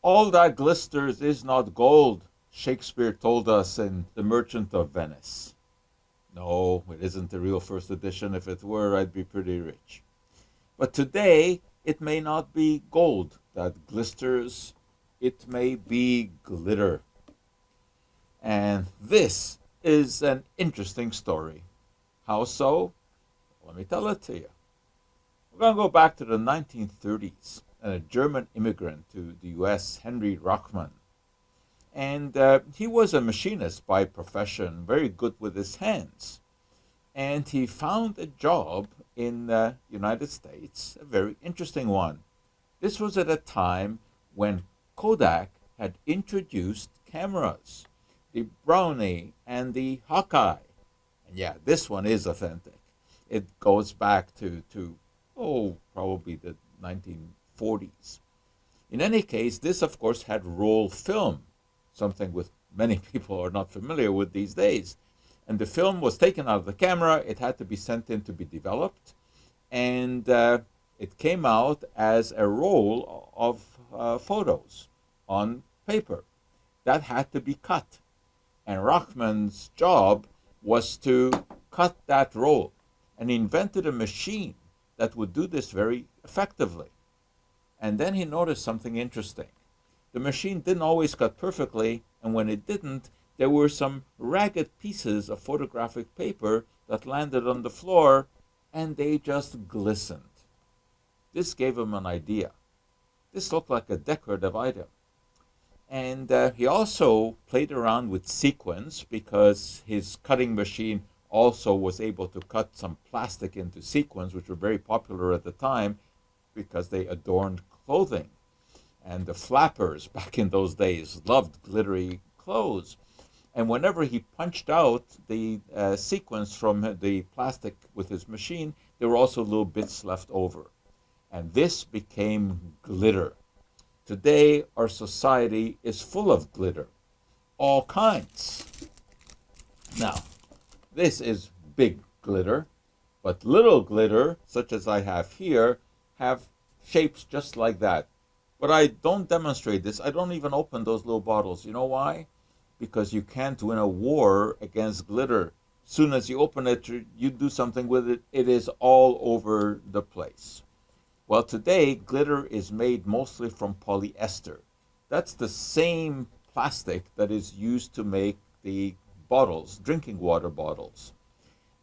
All that glisters is not gold, Shakespeare told us in The Merchant of Venice. No, it isn't the real first edition. If it were, I'd be pretty rich. But today, it may not be gold that glisters, it may be glitter. And this is an interesting story. How so? Let me tell it to you. We're going to go back to the 1930s and a German immigrant to the US, Henry Rockman. And he was a machinist by profession, very good with his hands. And he found a job in the United States, a very interesting one. This was at a time when Kodak had introduced cameras, the Brownie and the Hawkeye. And yeah, this one is authentic. It goes back to probably the 1940s. In any case, this of course had roll film, something with many people are not familiar with these days. And the film was taken out of the camera, it had to be sent in to be developed, and it came out as a roll of photos on paper. That had to be cut. And Rockman's job was to cut that roll. And he invented a machine that would do this very effectively. And then he noticed something interesting. The machine didn't always cut perfectly, and when it didn't, there were some ragged pieces of photographic paper that landed on the floor, and they just glistened. This gave him an idea. This looked like a decorative item. And he also played around with sequins because his cutting machine also was able to cut some plastic into sequins, which were very popular at the time because they adorned clothing. And the flappers back in those days loved glittery clothes. And whenever he punched out the sequins from the plastic with his machine, there were also little bits left over. And this became glitter. Today, our society is full of glitter, all kinds. Now, this is big glitter, but little glitter, such as I have here, have shapes just like that. But I don't demonstrate this. I don't even open those little bottles. You know why? Because you can't win a war against glitter. Soon as you open it, you do something with it, it is all over the place. Well, today, glitter is made mostly from polyester. That's the same plastic that is used to make the bottles, drinking water bottles.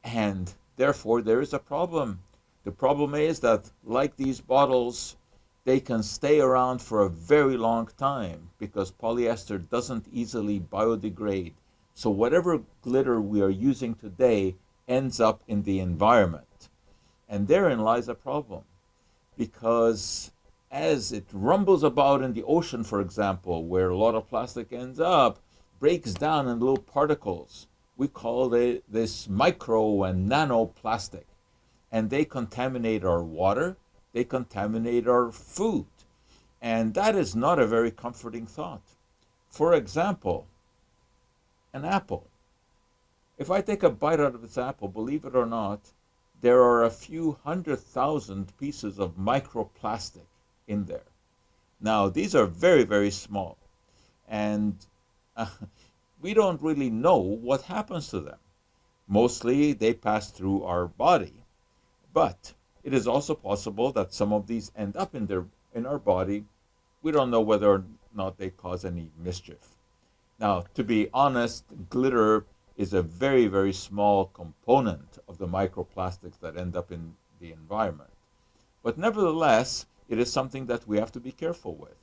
And therefore, there is a problem. The problem is that, like these bottles, they can stay around for a very long time because polyester doesn't easily biodegrade. So whatever glitter we are using today ends up in the environment. And therein lies a problem, because as it rumbles about in the ocean, for example, where a lot of plastic ends up, breaks down in little particles. We call this micro and nanoplastic. And they contaminate our water, they contaminate our food. And that is not a very comforting thought. For example, an apple. If I take a bite out of this apple, believe it or not, there are a few 100,000 pieces of microplastic in there. Now, these are very, very small. And we don't really know what happens to them. Mostly, they pass through our body. But it is also possible that some of these end up in our body. We don't know whether or not they cause any mischief. Now, to be honest, glitter is a very, very small component of the microplastics that end up in the environment. But nevertheless, it is something that we have to be careful with.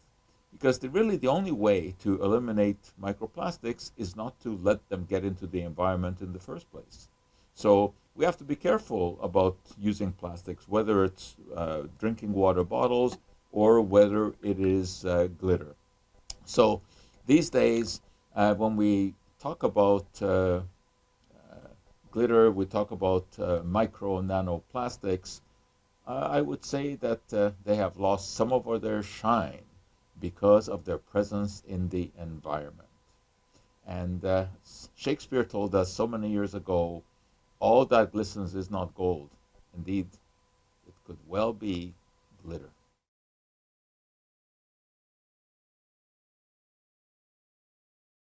Because really the only way to eliminate microplastics is not to let them get into the environment in the first place. So we have to be careful about using plastics, whether it's drinking water bottles or whether it is glitter. So these days, when we talk about glitter, we talk about micro and nanoplastics, I would say that they have lost some of their shine because of their presence in the environment. And Shakespeare told us so many years ago, all that glistens is not gold. Indeed, it could well be glitter.